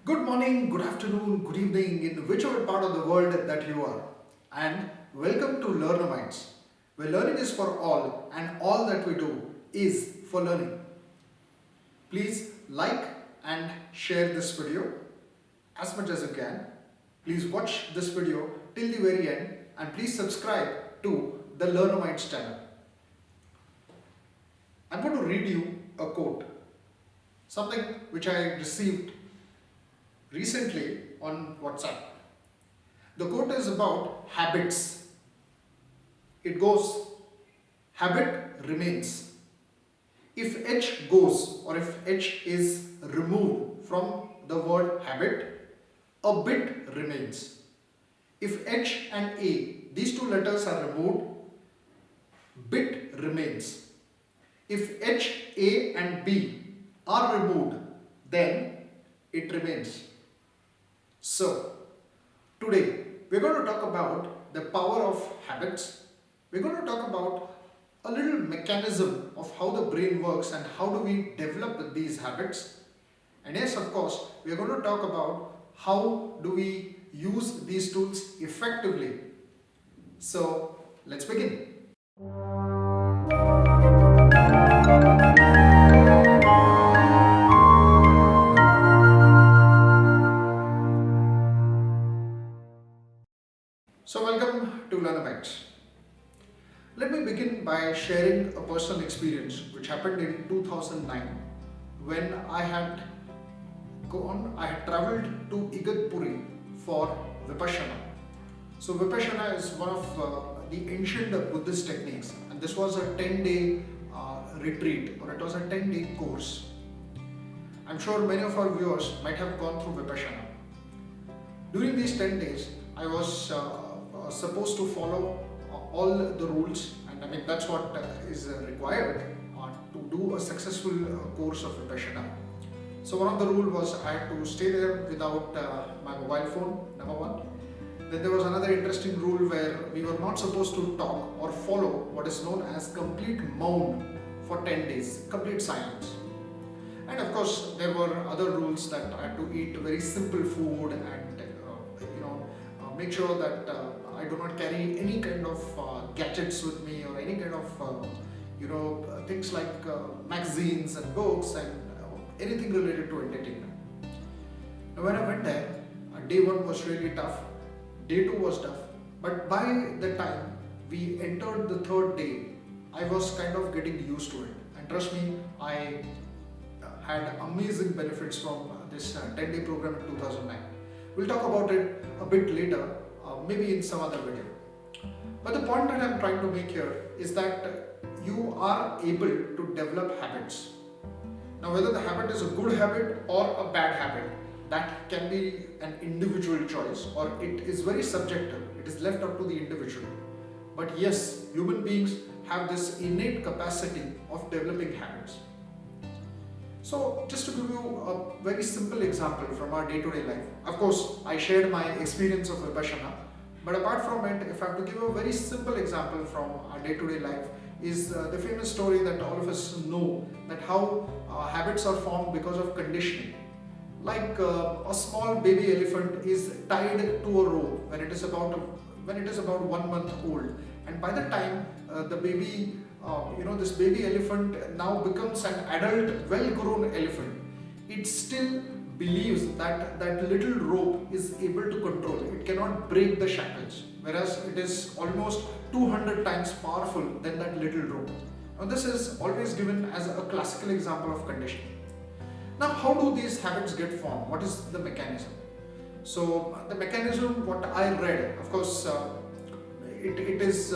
Good morning, good afternoon, good evening, in whichever part of the world that you are. And welcome to Learnomites, where learning is for all and all that we do is for learning. Please like and share this video as much as you can. Please watch this video till the very end and please subscribe to the Learnomites channel. I'm going to read you a quote, something which I received recently on WhatsApp. The quote is about habits. It goes, habit remains. If H goes or if H is removed from the word habit, a bit remains. If H and A, these two letters are removed, bit remains. If H, A and B are removed, then it remains. So, today we're going to talk about the power of habits. We're going to talk about a little mechanism of how the brain works and how do we develop these habits. And yes, of course, we're going to talk about how do we use these tools effectively. So, let's begin. So welcome to Learnomites. Let me begin by sharing a personal experience which happened in 2009 when I had travelled to Igatpuri for Vipassana. So Vipassana is one of the ancient Buddhist techniques, and this was a 10-day retreat, or it was a 10-day course. I'm sure many of our viewers might have gone through Vipassana. During these 10 days, I was supposed to follow all the rules, and I mean that's what is required to do a successful course of Vipassana. So one of the rules was I had to stay there without my mobile phone, number one. Then there was another interesting rule where we were not supposed to talk or follow what is known as complete maun for 10 days, complete silence. And of course there were other rules that I had to eat very simple food and make sure that I do not carry any kind of gadgets with me or any kind of things like magazines and books and anything related to entertainment. Now when I went there, day 1 was really tough, day 2 was tough, but by the time we entered the 3rd day, I was kind of getting used to it, and trust me, I had amazing benefits from this 10-day program in 2009. We'll talk about it a bit later, maybe in some other video. But the point that I'm trying to make here is that you are able to develop habits. Now whether the habit is a good habit or a bad habit, that can be an individual choice, or it is very subjective. It is left up to the individual. But yes, human beings have this innate capacity of developing habits. So just to give you a very simple example from our day-to-day life. Of course, I shared my experience of Vipassana, but apart from it, if I have to give a very simple example from our day-to-day life, is the famous story that all of us know, that how habits are formed because of conditioning. Like a small baby elephant is tied to a rope when it is about 1 month old, and by the time the baby this baby elephant now becomes an adult, well-grown elephant, it still believes that that little rope is able to control. It cannot break the shackles, whereas it is almost 200 times powerful than that little rope. Now this is always given as a classical example of conditioning. Now how do these habits get formed? What is the mechanism? So the mechanism, what I read, of course, it is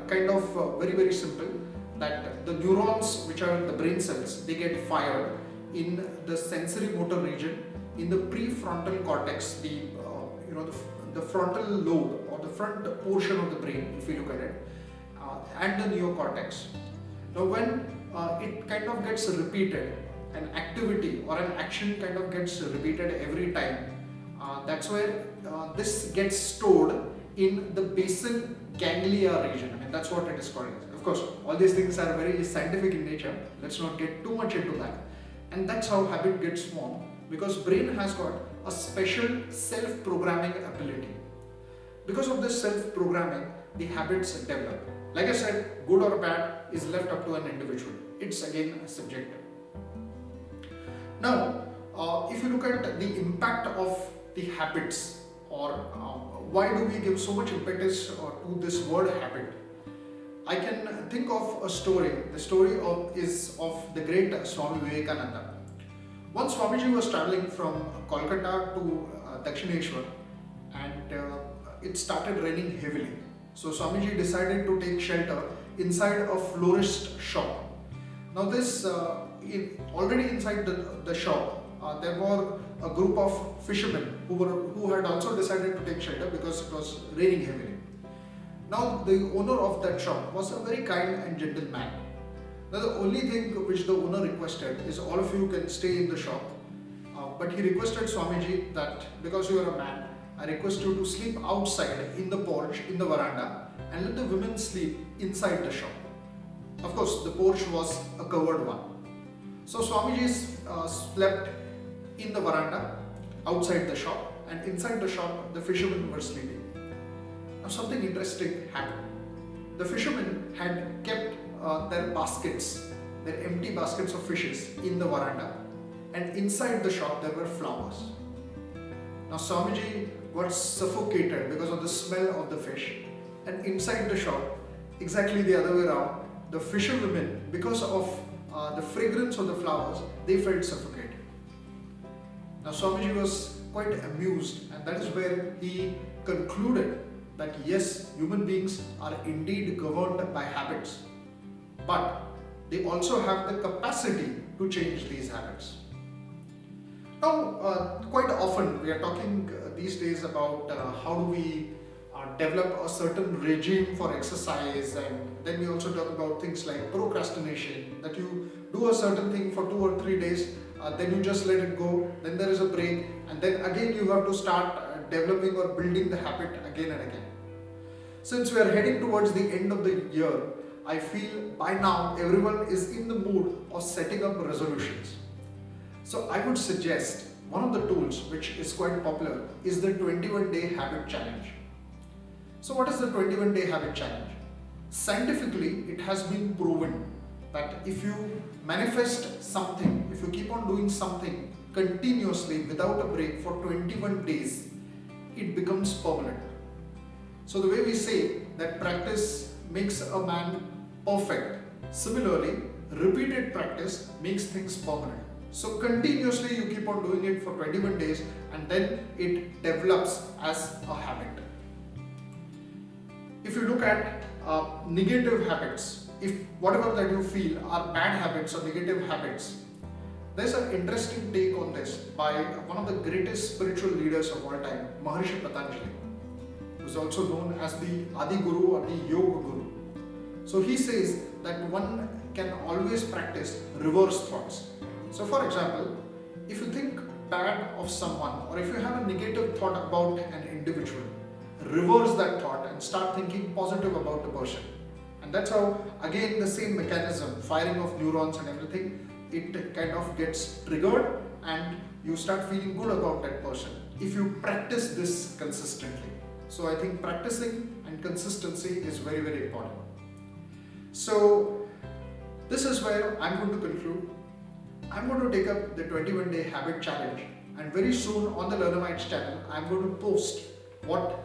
kind of very simple, that the neurons, which are the brain cells, they get fired in the sensory motor region, in the prefrontal cortex, the frontal lobe or the front portion of the brain, if you look at it, and the neocortex. Now when it kind of gets repeated, an activity or an action kind of gets repeated every time, that's where this gets stored in the basal ganglia region. I mean, that's what it is called. Of course, all these things are very scientific in nature. Let's not get too much into that. And that's how habit gets formed. because brain has got a special self-programming ability. Because of this self-programming, the habits develop. Like I said, good or bad is left up to an individual. It's again subjective. Now, if you look at the impact of the habits, or why do we give so much impetus to this word habit, I can think of a story. The story is of the great Swami Vivekananda. Once Swamiji was traveling from Kolkata to Dakshineshwar, and it started raining heavily. So Swamiji decided to take shelter inside a florist shop. Now this, already inside the shop, there were a group of fishermen who had also decided to take shelter because it was raining heavily. Now the owner of that shop was a very kind and gentle man. Now the only thing which the owner requested is all of you can stay in the shop, but he requested Swamiji that because you are a man, I request you to sleep outside in the porch, in the veranda, and let the women sleep inside the shop. Of course, the porch was a covered one. So Swamiji slept in the veranda, outside the shop, and inside the shop the fishermen were sleeping. Now something interesting happened. The fishermen had kept their baskets, their empty baskets of fishes in the veranda, and inside the shop there were flowers. Now Swamiji got suffocated because of the smell of the fish, and inside the shop, exactly the other way around, the fisherwomen, because of the fragrance of the flowers, they felt suffocated. Now Swamiji was quite amused, and that is where he concluded that yes, human beings are indeed governed by habits, but they also have the capacity to change these habits. Now, quite often we are talking these days about how do we develop a certain regime for exercise, and then we also talk about things like procrastination, that you do a certain thing for 2 or 3 days, then you just let it go, then there is a break, and then again you have to start developing or building the habit again and again. Since we are heading towards the end of the year, I feel by now everyone is in the mood of setting up resolutions. So I would suggest one of the tools which is quite popular is the 21-day habit challenge. So what is the 21-day habit challenge? Scientifically, it has been proven that if you manifest something, if you keep on doing something continuously without a break for 21 days, it becomes permanent. So the way we say that practice makes a man perfect, similarly, repeated practice makes things permanent. So continuously you keep on doing it for 21 days, and then it develops as a habit. If you look at negative habits, if whatever that you feel are bad habits or negative habits, there's an interesting take on this by one of the greatest spiritual leaders of all time, Maharishi Patanjali, who is also known as the Adi Guru or the Yoga Guru. So he says that one can always practice reverse thoughts. So for example, if you think bad of someone, or if you have a negative thought about an individual, reverse that thought and start thinking positive about the person. And that's how, again, the same mechanism, firing of neurons and everything, it kind of gets triggered and you start feeling good about that person if you practice this consistently. So I think practicing and consistency is very, very important. So this is where I'm going to conclude. I'm going to take up the 21-day habit challenge, and very soon on the Learnomites channel, I'm going to post what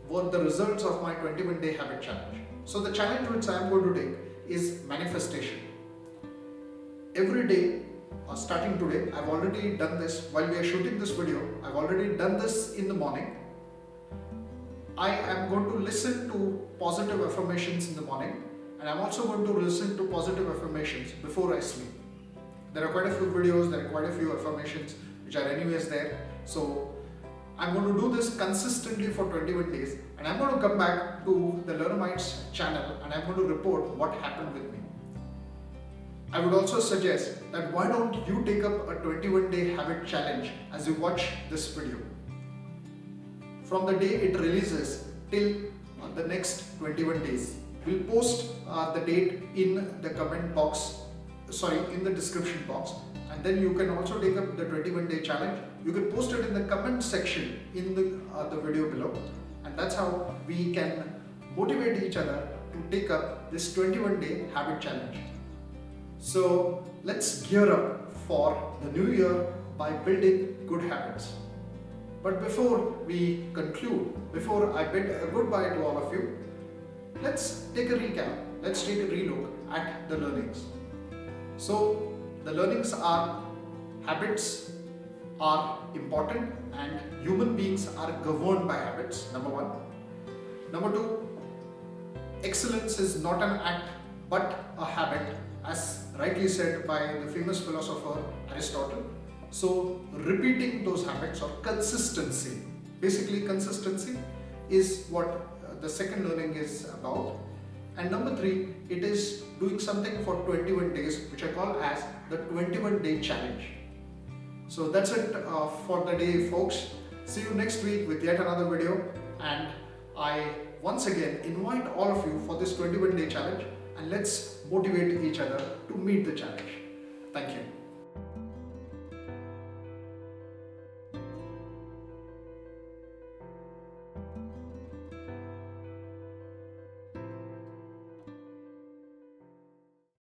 were the results of my 21-day habit challenge. So the challenge which I'm going to take is manifestation. Every day, starting today, I've already done this while we are shooting this video. I've already done this in the morning. I am going to listen to positive affirmations in the morning, and I'm also going to listen to positive affirmations before I sleep. There are quite a few videos, there are quite a few affirmations which are anyways there. So I'm going to do this consistently for 21 days, and I'm going to come back to the Learnomites channel and I'm going to report what happened with me. I would also suggest that why don't you take up a 21-day habit challenge as you watch this video. From the day it releases till the next 21 days. We'll post the date in the comment box, in the description box, and then you can also take up the 21-day challenge. You can post it in the comment section in the video below, and that's how we can motivate each other to take up this 21-day habit challenge. So let's gear up for the new year by building good habits. But before we conclude, before I bid a goodbye to all of you, let's take a recap, let's take a relook at the learnings. So the learnings are: habits are important and human beings are governed by habits, number one. Number two, excellence is not an act but a habit, as rightly said by the famous philosopher Aristotle. So repeating those habits, or consistency, basically consistency is what the second learning is about. And number three, it is doing something for 21 days, which I call as the 21-day challenge. So that's it for the day, folks. See you next week with yet another video, and I once again invite all of you for this 21-day challenge, and let's motivate each other to meet the challenge. Thank you.